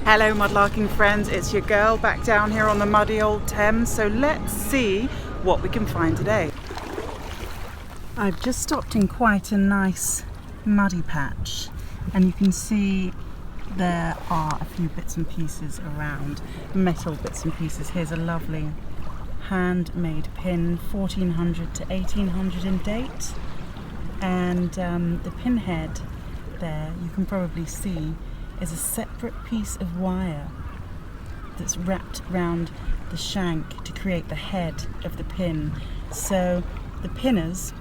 Hello Mudlarking Friends, it's your girl back down here on the muddy old Thames, so let's see what we can find today. I've just stopped in quite a nice muddy patch and you can see there are a few bits and pieces around, metal bits and pieces. Here's a lovely handmade pin, 1400 to 1800 in date, and the pin head there, you can probably see, is a separate piece of wire that's wrapped around the shank to create the head of the pin. So the pinners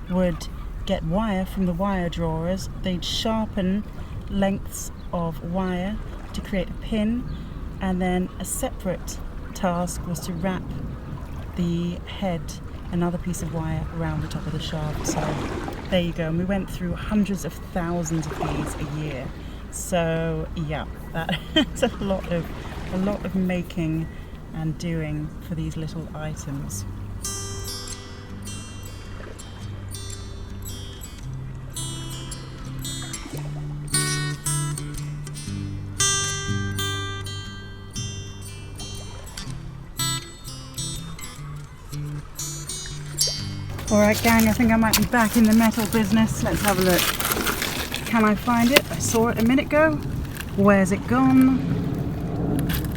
would get wire from the wire drawers, they'd sharpen lengths of wire to create a pin, and then a separate task was to wrap the head, another piece of wire, around the top of the shaft. So there you go, and we went through hundreds of thousands of these a year. So yeah, that's a lot of making and doing for these little items. Alright gang, I think I might be back in the metal business. Let's have a look. Can I find it? I saw it a minute ago. Where's it gone?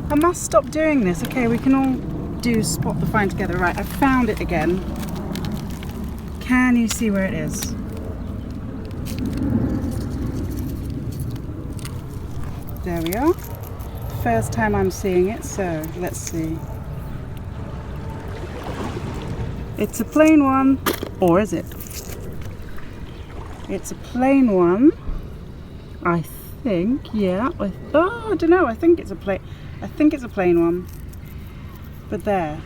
I must stop doing this. Okay, we can all do spot the find together. Right, I found it again. Can you see where it is? There we are. First time I'm seeing it, so let's see. It's a plain one, or is it? It's a plain one, I think. Yeah. I don't know. I think it's a plain one. But there,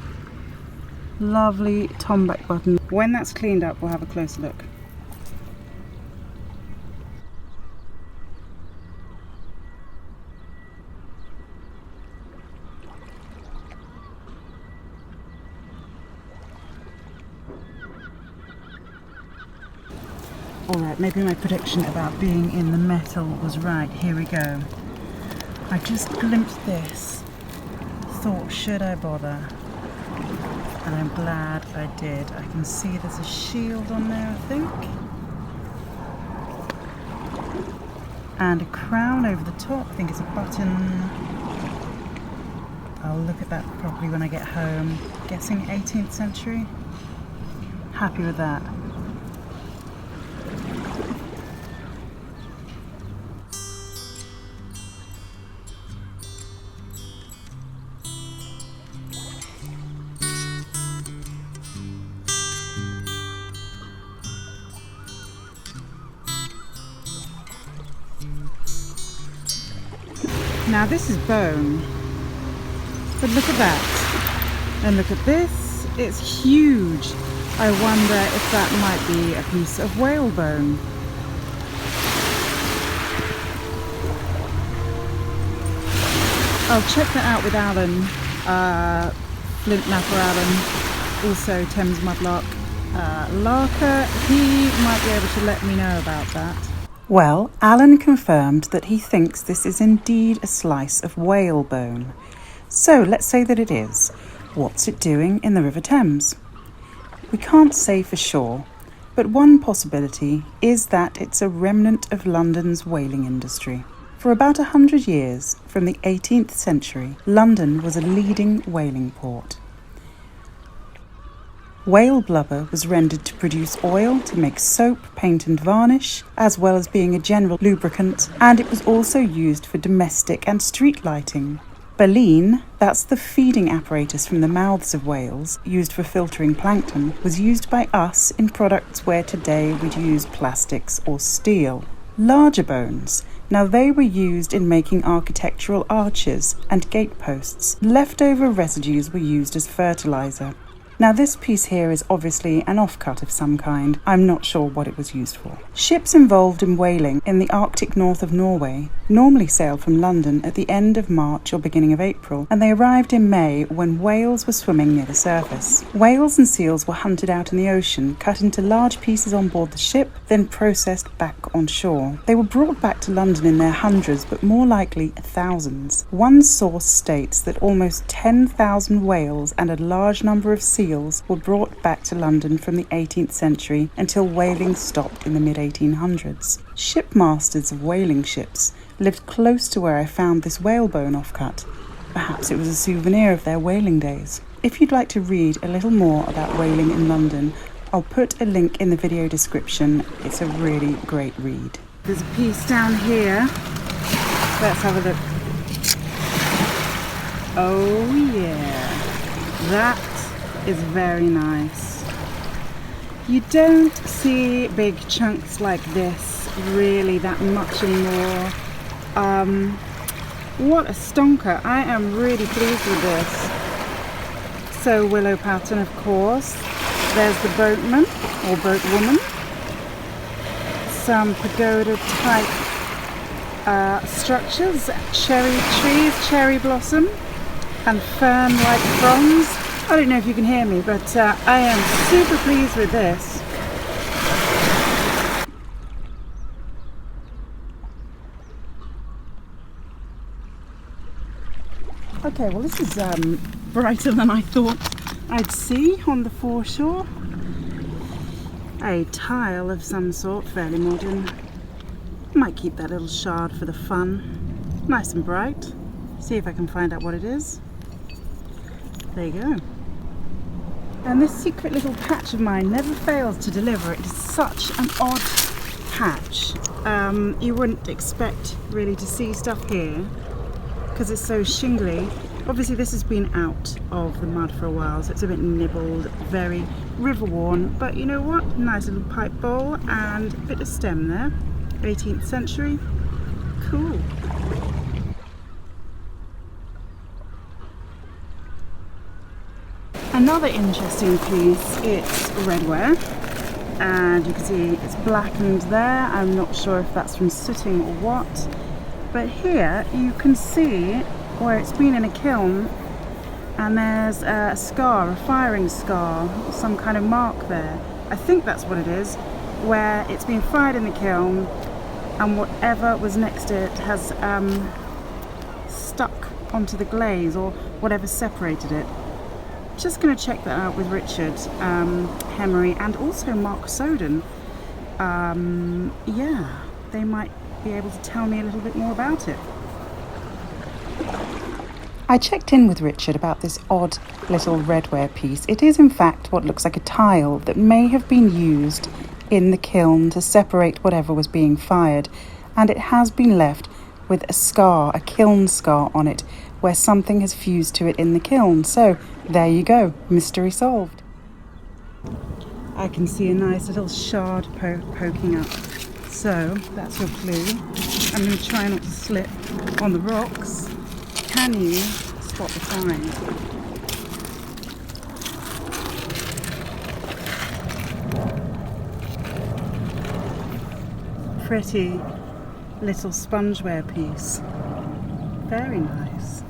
lovely tomback button. When that's cleaned up, we'll have a closer look. Alright, maybe my prediction about being in the metal was right. Here we go. I just glimpsed this. Thought, should I bother? And I'm glad I did. I can see there's a shield on there, I think. And a crown over the top. I think it's a button. I'll look at that properly when I get home. Guessing 18th century. Happy with that. Now this is bone, but look at that, and look at this, it's huge. I wonder if that might be a piece of whalebone. I'll check that out with Alan, Flint Napper Alan, also Thames Mudlark Larker. He might be able to let me know about that. Well, Alan confirmed that he thinks this is indeed a slice of whalebone. So let's say that it is. What's it doing in the River Thames? We can't say for sure, but one possibility is that it's a remnant of London's whaling industry. For about 100 years, from the 18th century, London was a leading whaling port. Whale blubber was rendered to produce oil to make soap, paint and varnish, as well as being a general lubricant, and it was also used for domestic and street lighting. Baleen, that's the feeding apparatus from the mouths of whales, used for filtering plankton, was used by us in products where today we'd use plastics or steel. Larger bones, now they were used in making architectural arches and gateposts. Leftover residues were used as fertilizer. Now this piece here is obviously an offcut of some kind. I'm not sure what it was used for. Ships involved in whaling in the Arctic north of Norway normally sail from London at the end of March or beginning of April, and they arrived in May when whales were swimming near the surface. Whales and seals were hunted out in the ocean, cut into large pieces on board the ship, then processed back on shore. They were brought back to London in their hundreds, but more likely thousands. One source states that almost 10,000 whales and a large number of seals were brought back to London from the 18th century until whaling stopped in the mid-1800s. Shipmasters of whaling ships lived close to where I found this whalebone offcut. Perhaps it was a souvenir of their whaling days. If you'd like to read a little more about whaling in London, I'll put a link in the video description. It's a really great read. There's a piece down here. Let's have a look. Oh yeah, that is very nice. You don't see big chunks like this really that much anymore. What a stonker. I am really pleased with this. So willow pattern, of course. There's the boatman or boatwoman. Some pagoda type structures, cherry trees, cherry blossom and fern-like fronds. I don't know if you can hear me, but I am super pleased with this. Okay, well this is brighter than I thought I'd see on the foreshore. A tile of some sort, fairly modern. Might keep that little shard for the fun. Nice and bright. See if I can find out what it is. There you go. And this secret little patch of mine never fails to deliver. It is such an odd patch. You wouldn't expect really to see stuff here because it's so shingly. Obviously this has been out of the mud for a while, so it's a bit nibbled, very river worn, but you know what? Nice little pipe bowl and a bit of stem there. 18th century. Cool. Another interesting piece, it's redware, and you can see it's blackened there. I'm not sure if that's from sooting or what, but here you can see where it's been in a kiln and there's a scar, a firing scar, some kind of mark there. I think that's what it is, where it's been fired in the kiln and whatever was next to it has stuck onto the glaze or whatever separated it. Just going to check that out with Richard Hemery and also Mark Soden. Yeah, they might be able to tell me a little bit more about it. I checked in with Richard about this odd little redware piece. It is in fact what looks like a tile that may have been used in the kiln to separate whatever was being fired, and it has been left with a scar, a kiln scar on it, where something has fused to it in the kiln. So there you go, mystery solved. I can see a nice little shard poking up, so that's your clue. I'm going to try not to slip on the rocks. Can you spot the find? Pretty little spongeware piece. Very nice.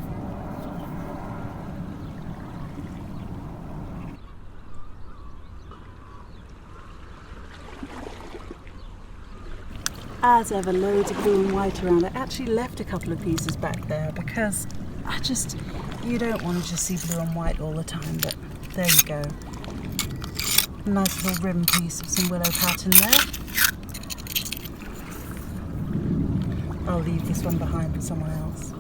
As ever, loads of blue and white around. I actually left a couple of pieces back there because you don't want to just see blue and white all the time, but there you go. Nice little rim piece with some willow pattern there. I'll leave this one behind for someone else.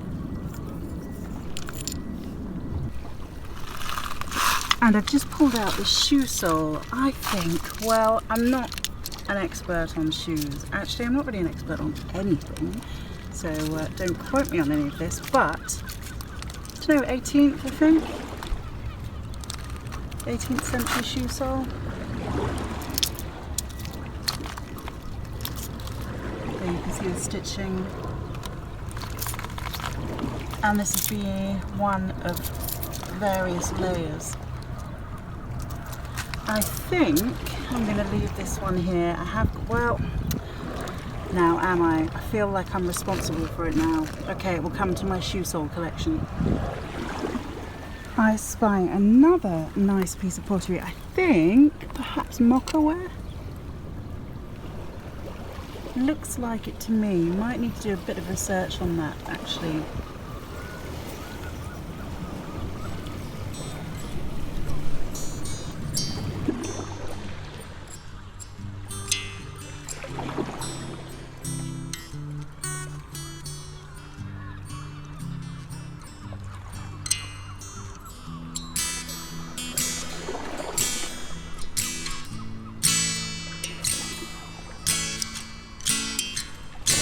And I've just pulled out the shoe sole. I think, well, I'm not an expert on shoes. Actually, I'm not really an expert on anything, so don't quote me on any of this, but I don't know, 18th, I think? 18th century shoe sole. There you can see the stitching. And this would be one of various layers. I think I'm going to leave this one here. I have, well, now am I? I feel like I'm responsible for it now. Okay, it will come to my shoe sole collection. I spy another nice piece of pottery. I think perhaps mockerware. Looks like it to me. Might need to do a bit of research on that actually.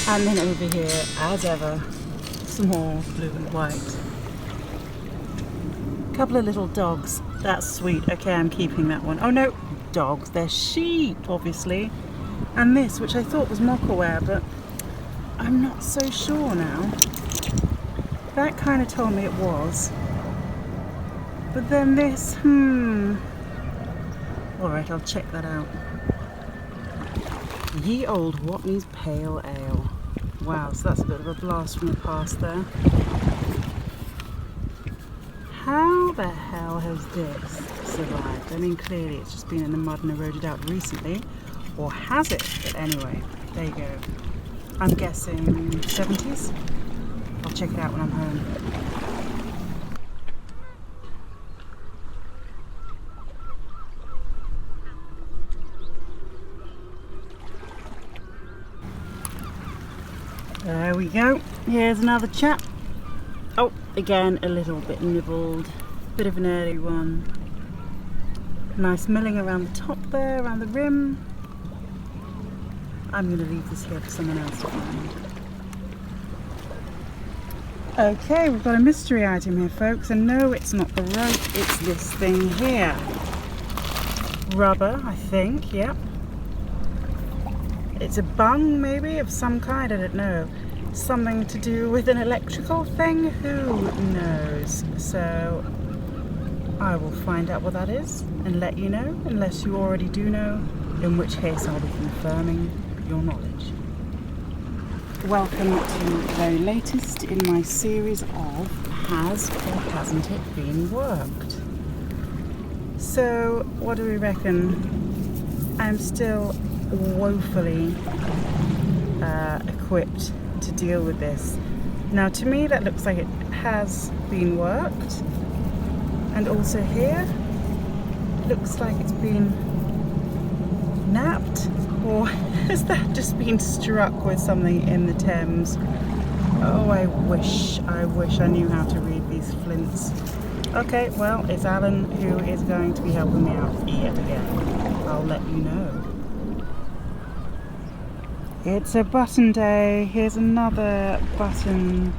And then over here, as ever, some more blue and white. Couple of little dogs. That's sweet. Okay, I'm keeping that one. Oh no, dogs. They're sheep, obviously. And this, which I thought was mockerware, but I'm not so sure now. That kind of told me it was. But then this, Alright, I'll check that out. Ye Old Watney's Pale Ale. Wow, so that's a bit of a blast from the past there. How the hell has this survived? I mean, clearly it's just been in the mud and eroded out recently. Or has it? But anyway, there you go. I'm guessing 70s? I'll check it out when I'm home. There we go. Here's another chap. Oh, again, a little bit nibbled. Bit of an early one. Nice milling around the top there, around the rim. I'm going to leave this here for someone else to find. Okay, we've got a mystery item here, folks. And no, it's not the rope, it's this thing here. Rubber, I think, yep. It's a bung, maybe, of some kind, I don't know. Something to do with an electrical thing? Who knows? So I will find out what that is and let you know, unless you already do know, in which case I'll be confirming your knowledge. Welcome to the very latest in my series of Has or Hasn't It Been Worked? So what do we reckon? I'm still woefully equipped to deal with this. Now to me that looks like it has been worked, and also here looks like it's been napped, or has that just been struck with something in the Thames? Oh, I wish I knew how to read these flints. Okay, well, it's Alan who is going to be helping me out yet again. I'll let you know. It's a button day. Here's another button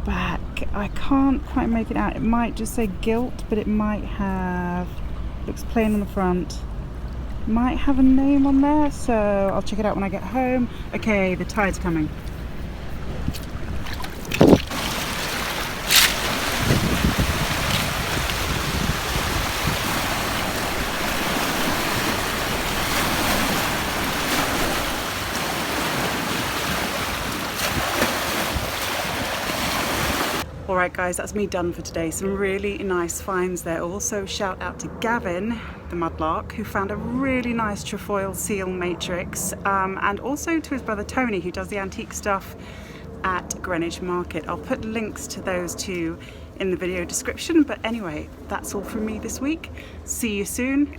back. I can't quite make it out. It might just say gilt, but it might have, looks plain on the front, might have a name on there, so I'll check it out when I get home. Okay, the tide's coming. Alright guys, that's me done for today. Some really nice finds there. Also shout out to Gavin, the mudlark, who found a really nice trefoil seal matrix, and also to his brother Tony, who does the antique stuff at Greenwich Market. I'll put links to those two in the video description, but anyway, that's all from me this week. See you soon.